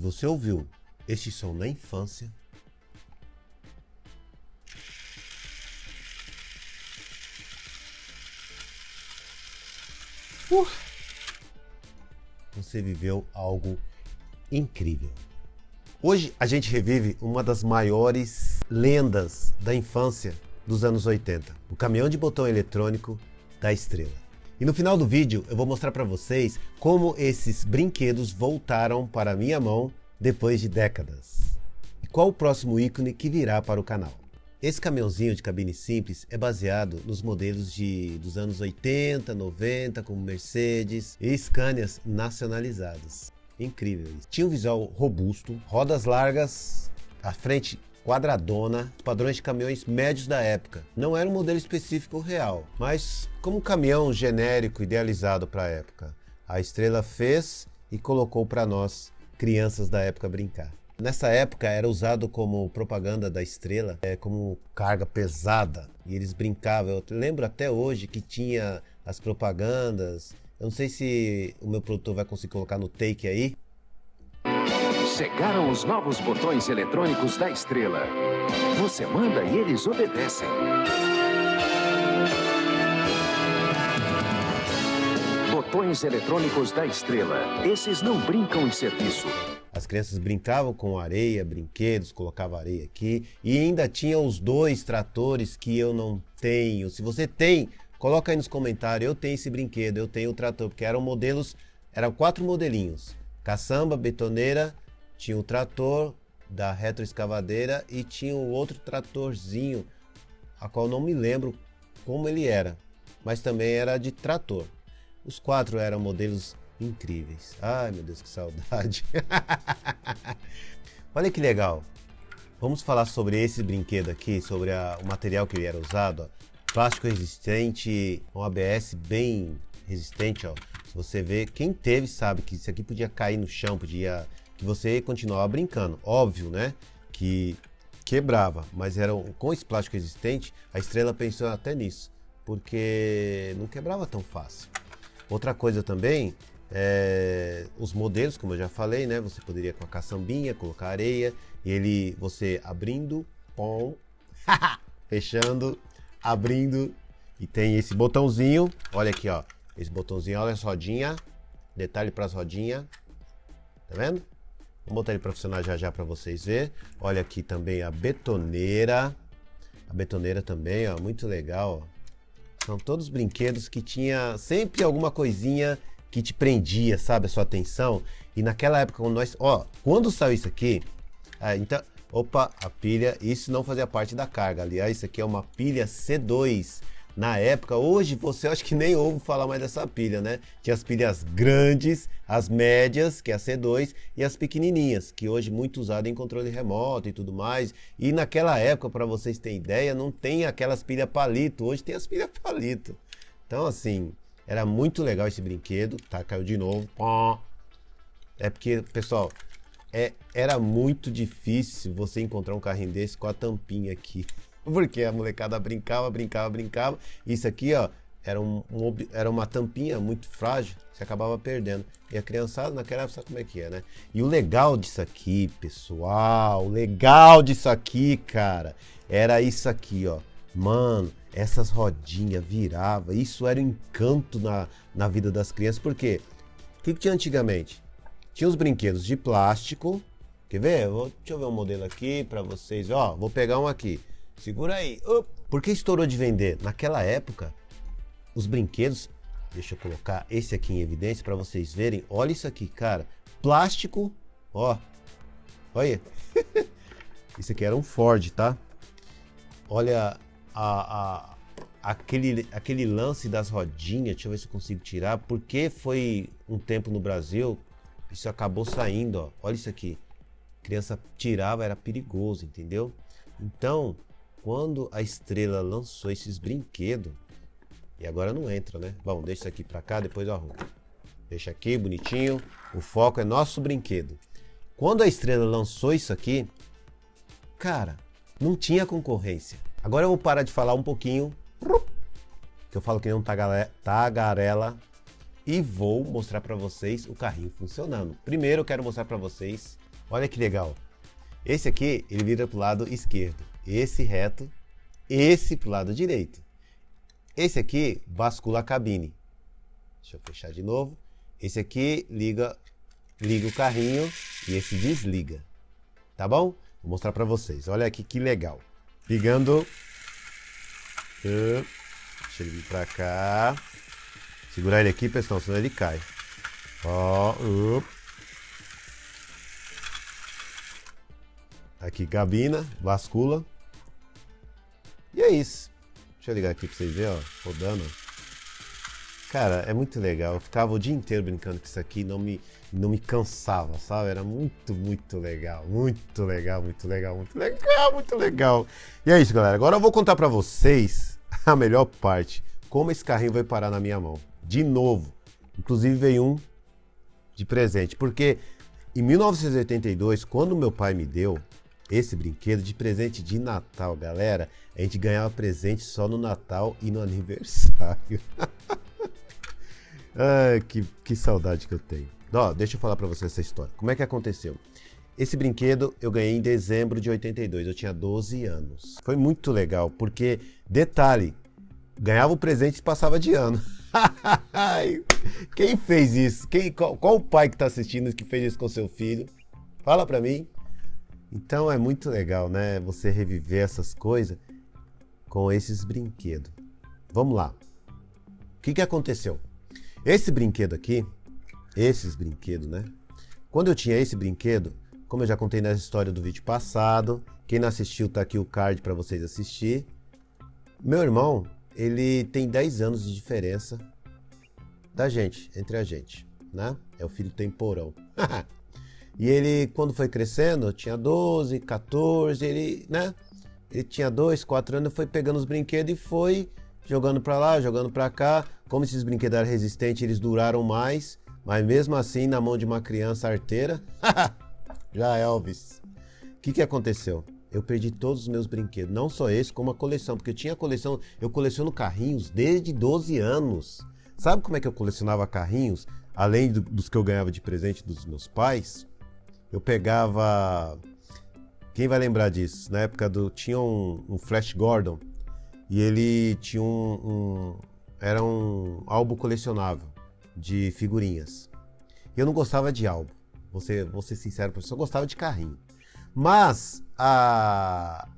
você ouviu este som na infância, você viveu algo incrível. Hoje a gente revive uma das maiores lendas da infância dos anos 80, o caminhão de botão eletrônico da Estrela. E no final do vídeo eu vou mostrar para vocês como esses brinquedos voltaram para a minha mão depois de décadas. E qual o próximo ícone que virá para o canal. Esse caminhãozinho de cabine simples é baseado nos modelos dos anos 80, 90, como Mercedes e Scanias nacionalizados. Incrível isso. Tinha um visual robusto, rodas largas, a frente quadradona, padrões de caminhões médios da época. Não era um modelo específico real, mas como um caminhão genérico idealizado para a época. A Estrela fez e colocou para nós, crianças da época, brincar. Nessa época era usado como propaganda da Estrela, como carga pesada, e eles brincavam. Eu lembro até hoje que tinha as propagandas. Eu não sei se o meu produtor vai conseguir colocar no take aí. Chegaram os novos botões eletrônicos da Estrela. Você manda e eles obedecem. Botões eletrônicos da Estrela. Esses não brincam em serviço. As crianças brincavam com areia, brinquedos, colocavam areia aqui. E ainda tinha os 2 tratores que eu não tenho. Se você tem, coloca aí nos comentários. Eu tenho esse brinquedo, eu tenho o trator. Porque eram 4 modelinhos. Caçamba, betoneira, tinha o trator da retroescavadeira e tinha o outro tratorzinho, a qual não me lembro como ele era. Mas também era de trator. Os 4 eram modelos incríveis. Ai, meu Deus, que saudade. Olha que legal. Vamos falar sobre esse brinquedo aqui, sobre o material que ele era usado. Ó. Plástico resistente, um ABS bem resistente. Ó. Se você vê, quem teve sabe que isso aqui podia cair no chão, que você continuava brincando. Óbvio, né? Que quebrava, mas com esse plástico resistente, a Estrela pensou até nisso, porque não quebrava tão fácil. Outra coisa também, os modelos, como eu já falei, né? Você poderia com a caçambinha, colocar areia, e você abrindo, pom, fechando, abrindo, e tem esse botãozinho, olha aqui, ó, esse botãozinho, olha as rodinhas, detalhe para as rodinhas, tá vendo? Vou botar ele para funcionar já para vocês verem. Olha aqui também a betoneira também, ó, muito legal, ó. São todos brinquedos que tinha sempre alguma coisinha que te prendia, sabe, a sua atenção. E naquela época, quando saiu isso aqui, então, a pilha, isso não fazia parte da carga. Aliás, isso aqui é uma pilha C2. Na época, hoje você acho que nem ouve falar mais dessa pilha, né? Tinha as pilhas grandes, as médias, que é a C2, e as pequenininhas, que hoje muito usada em controle remoto e tudo mais. E naquela época, para vocês terem ideia, não tem aquelas pilhas palito, hoje tem as pilhas palito. Então, assim, era muito legal esse brinquedo, tá? Caiu de novo. É porque, pessoal, era muito difícil você encontrar um carrinho desse com a tampinha aqui. Porque a molecada brincava. Isso aqui, ó, era uma tampinha muito frágil, você acabava perdendo. E a criançada naquela época sabe como é que é, né? E o legal disso aqui, pessoal, cara, era isso aqui, ó. Mano, essas rodinhas viravam, isso era um encanto na vida das crianças. Por quê? O que tinha antigamente? Tinha os brinquedos de plástico. Quer ver? Deixa eu ver um modelo aqui pra vocês. Ó, vou pegar um aqui. Segura aí. Por que estourou de vender? Naquela época, os brinquedos... Deixa eu colocar esse aqui em evidência para vocês verem. Olha isso aqui, cara. Plástico. Ó. Olha. Isso aqui era um Ford, tá? Olha aquele lance das rodinhas. Deixa eu ver se eu consigo tirar. Porque foi um tempo no Brasil, isso acabou saindo, ó. Olha isso aqui. A criança tirava, era perigoso, entendeu? Então... Quando a Estrela lançou esses brinquedos, e agora não entra, né? Bom, deixa isso aqui pra cá, depois eu arrumo. Deixa aqui, bonitinho. O foco é nosso brinquedo. Quando a Estrela lançou isso aqui, cara, não tinha concorrência. Agora eu vou parar de falar um pouquinho, que eu falo que nem um tagarela, e vou mostrar pra vocês o carrinho funcionando. Primeiro eu quero mostrar pra vocês Olha que legal. Esse aqui, ele vira pro lado esquerdo. Esse reto, esse pro lado direito. Esse aqui bascula a cabine. Deixa eu fechar de novo. Esse aqui liga o carrinho e esse desliga. Tá bom? Vou mostrar pra vocês. Olha aqui que legal. Ligando. Deixa ele vir pra cá. Segurar ele aqui, pessoal, senão ele cai. Ó. Aqui, cabina, bascula. E é isso. Deixa eu ligar aqui pra vocês verem, ó. Rodando. Cara, é muito legal. Eu ficava o dia inteiro brincando com isso aqui. Não me cansava, sabe? Era muito, muito legal. Muito legal, muito legal, muito legal, muito legal. E é isso, galera. Agora eu vou contar pra vocês a melhor parte. Como esse carrinho vai parar na minha mão. De novo. Inclusive veio um de presente. Porque em 1982, quando meu pai me deu esse brinquedo de presente de Natal, galera, a gente ganhava presente só no Natal e no aniversário. Ai, que saudade que eu tenho. Ó, deixa eu falar pra você essa história. Como é que aconteceu? Esse brinquedo eu ganhei em dezembro de 82, eu tinha 12 anos. Foi muito legal, porque, detalhe, ganhava o presente e passava de ano. Quem fez isso? Qual o pai que tá assistindo que fez isso com seu filho? Fala pra mim. Então é muito legal, né? Você reviver essas coisas com esses brinquedos. Vamos lá. O que aconteceu? Esse brinquedo aqui, esses brinquedos, né? Quando eu tinha esse brinquedo, como eu já contei nessa história do vídeo passado, quem não assistiu tá aqui o card para vocês assistir. Meu irmão, ele tem 10 anos de diferença da gente, entre a gente, né? É o filho temporão. E ele, quando foi crescendo, tinha 12, 14, ele tinha 2, 4 anos, foi pegando os brinquedos e foi jogando pra lá, jogando pra cá. Como esses brinquedos eram resistentes, eles duraram mais, mas mesmo assim, na mão de uma criança arteira, já Elvis. O que aconteceu? Eu perdi todos os meus brinquedos, não só esse, como a coleção, porque eu tinha coleção, eu coleciono carrinhos desde 12 anos. Sabe como é que eu colecionava carrinhos? Além dos que eu ganhava de presente dos meus pais, eu pegava... Quem vai lembrar disso? Na época tinha um Flash Gordon e ele tinha era um álbum colecionável de figurinhas. Eu não gostava de álbum, vou ser sincero, eu só gostava de carrinho. Mas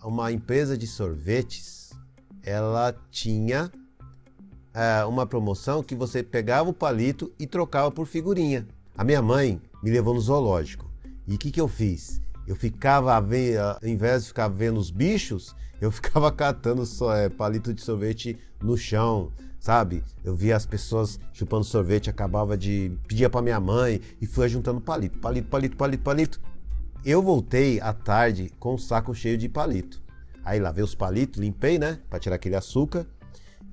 uma empresa de sorvetes, ela tinha uma promoção que você pegava o palito e trocava por figurinha. A minha mãe me levou no zoológico. E o que eu fiz? Eu ficava, ao invés de ficar vendo os bichos, eu ficava catando palito de sorvete no chão, sabe? Eu via as pessoas chupando sorvete, pedia pra minha mãe e fui juntando palito. Eu voltei à tarde com um saco cheio de palito. Aí lavei os palitos, limpei, né? Pra tirar aquele açúcar.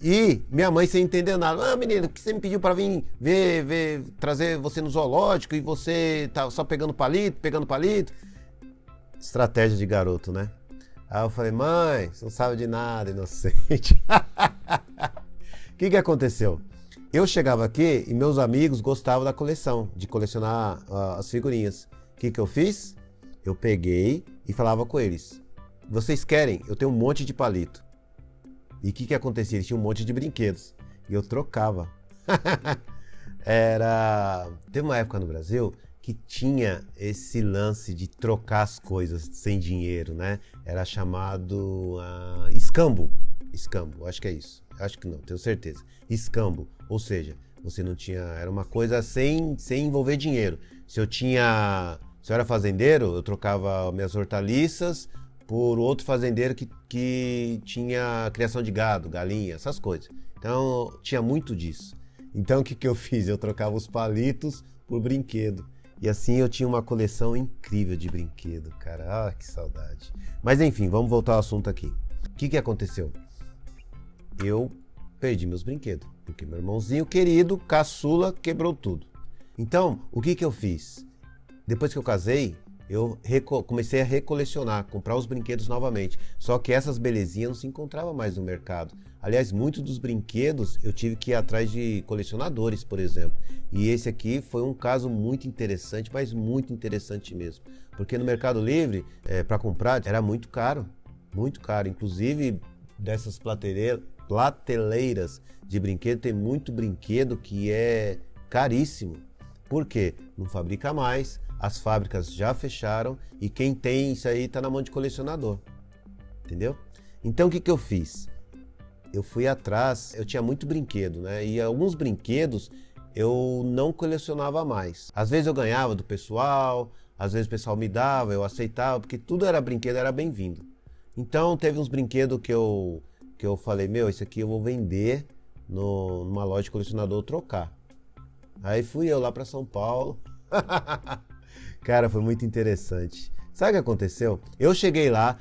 E minha mãe sem entender nada. Menino, que você me pediu pra vir trazer você no zoológico e você tá só pegando palito. Estratégia de garoto, né? Aí eu falei, mãe, você não sabe de nada, inocente. O que aconteceu? Eu chegava aqui e meus amigos gostavam da coleção, de colecionar as figurinhas. O que eu fiz? Eu peguei e falava com eles. Vocês querem? Eu tenho um monte de palito. E o que acontecia? Eles tinham um monte de brinquedos. E eu trocava. Teve uma época no Brasil que tinha esse lance de trocar as coisas sem dinheiro, né? Era chamado escambo. Escambo, acho que é isso. Acho que não, tenho certeza. Escambo, ou seja, você não tinha... Era uma coisa sem envolver dinheiro. Se eu era fazendeiro, eu trocava minhas hortaliças por outro fazendeiro que tinha criação de gado, galinha, essas coisas. Então, tinha muito disso. Então, o que eu fiz? Eu trocava os palitos por brinquedo. E assim eu tinha uma coleção incrível de brinquedo, cara. Ah, que saudade. Mas enfim, vamos voltar ao assunto aqui. O que aconteceu? Eu perdi meus brinquedos, porque meu irmãozinho querido, caçula, quebrou tudo. Então, o que eu fiz? Depois que eu casei, eu comecei a recolecionar, comprar os brinquedos novamente. Só que essas belezinhas não se encontravam mais no mercado. Aliás, muitos dos brinquedos eu tive que ir atrás de colecionadores, por exemplo. E esse aqui foi um caso muito interessante, mas muito interessante mesmo. Porque no Mercado Livre, para comprar, era muito caro. Muito caro. Inclusive, dessas prateleiras de brinquedo, tem muito brinquedo que é caríssimo. Por quê? Não fabrica mais, as fábricas já fecharam e quem tem isso aí está na mão de colecionador. Entendeu? Então o que eu fiz? Eu fui atrás, eu tinha muito brinquedo, né? E alguns brinquedos eu não colecionava mais. Às vezes eu ganhava do pessoal, às vezes o pessoal me dava, eu aceitava, porque tudo era brinquedo, era bem-vindo. Então teve uns brinquedos que eu falei, esse aqui eu vou vender numa loja de colecionador, trocar. Aí fui eu lá para São Paulo. Cara, foi muito interessante. Sabe o que aconteceu? Eu cheguei lá,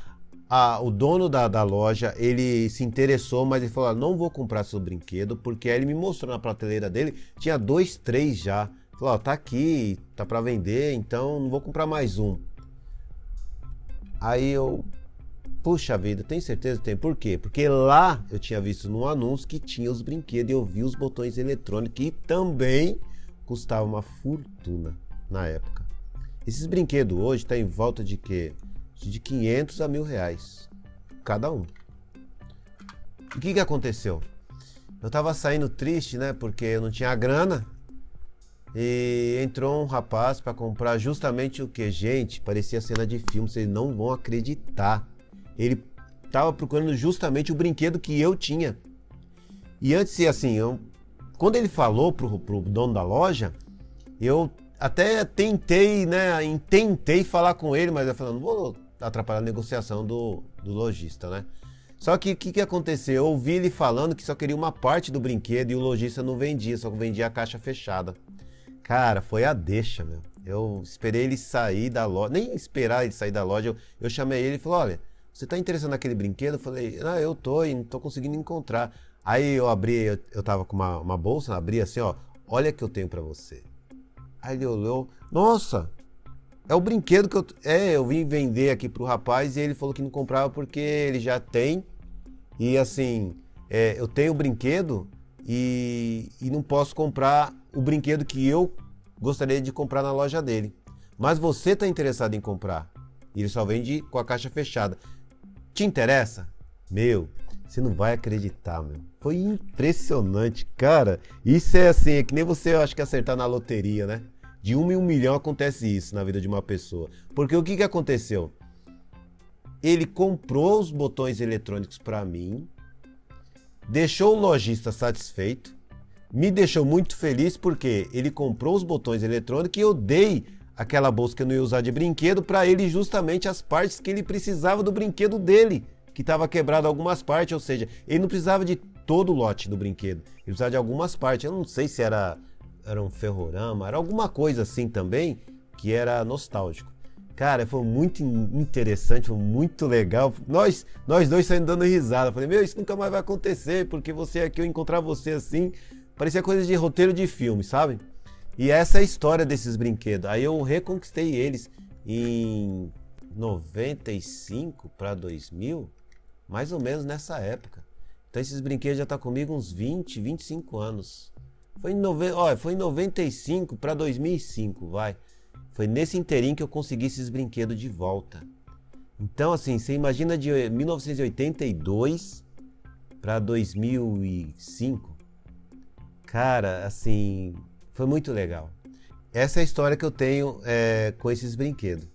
o dono da loja, ele se interessou, mas ele falou, não vou comprar seu brinquedo, porque aí ele me mostrou na prateleira dele, tinha 2, 3 já. Falou, tá aqui, tá para vender, então não vou comprar mais um. Aí eu, puxa vida, tem certeza que tem? Por quê? Porque lá eu tinha visto num anúncio que tinha os brinquedos e eu vi os botões eletrônicos que também custavam uma fortuna na época. Esses brinquedos hoje estão em volta de quê? De 500 a R$1.000 cada um. O que aconteceu? Eu tava saindo triste, né? Porque eu não tinha grana. E entrou um rapaz para comprar justamente o que? Gente, parecia cena de filme, vocês não vão acreditar. Ele tava procurando justamente o brinquedo que eu tinha. E antes, assim, quando ele falou pro dono da loja, eu até tentei falar com ele, mas eu falei, não vou atrapalhar a negociação do lojista, né? Só que o que aconteceu? Eu ouvi ele falando que só queria uma parte do brinquedo e o lojista não vendia, só vendia a caixa fechada. Cara, foi a deixa, meu. Eu esperei ele sair da loja, nem esperar ele sair da loja, eu chamei ele e falei, olha, você tá interessado naquele brinquedo? Eu falei, eu tô e não tô conseguindo encontrar. Aí eu abri, eu tava com uma bolsa, abri assim, ó, olha que eu tenho pra você. Aí ele olhou, nossa, é o brinquedo que eu vim vender aqui pro rapaz e ele falou que não comprava porque ele já tem. E assim, eu tenho o brinquedo e não posso comprar o brinquedo que eu gostaria de comprar na loja dele. Mas você tá interessado em comprar. E ele só vende com a caixa fechada. Te interessa? Você não vai acreditar, meu. Foi impressionante, cara. Isso é assim, é que nem você, eu acho que acertar na loteria, né? De 1 em 1 milhão acontece isso na vida de uma pessoa. Porque o que aconteceu? Ele comprou os botões eletrônicos para mim, deixou o lojista satisfeito, me deixou muito feliz porque ele comprou os botões eletrônicos e eu dei aquela bolsa que eu não ia usar de brinquedo para ele justamente as partes que ele precisava do brinquedo dele, que estava quebrado algumas partes, ou seja, ele não precisava de todo o lote do brinquedo, ele precisava de algumas partes. Eu não sei se era um ferrorama, era alguma coisa assim também, que era nostálgico. Cara, foi muito interessante, foi muito legal. Nós dois saímos dando risada. Falei, isso nunca mais vai acontecer, porque você aqui, eu encontrar você assim, parecia coisa de roteiro de filme, sabe? E essa é a história desses brinquedos. Aí eu reconquistei eles em 95 para 2000, mais ou menos nessa época. Então esses brinquedos já estão comigo uns 20, 25 anos. Foi em 95 para 2005, vai. Foi nesse inteirinho que eu consegui esses brinquedos de volta. Então, assim, você imagina de 1982 para 2005. Cara, assim, foi muito legal. Essa é a história que eu tenho com esses brinquedos.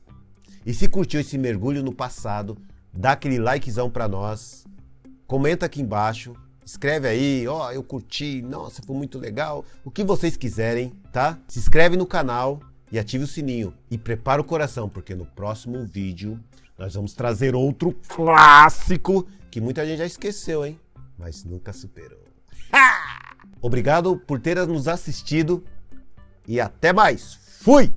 E se curtiu esse mergulho no passado, dá aquele likezão pra nós. Comenta aqui embaixo. Escreve aí, eu curti, nossa, foi muito legal. O que vocês quiserem, tá? Se inscreve no canal e ative o sininho. E prepara o coração, porque no próximo vídeo nós vamos trazer outro clássico que muita gente já esqueceu, hein? Mas nunca superou. Obrigado por ter nos assistido e até mais. Fui!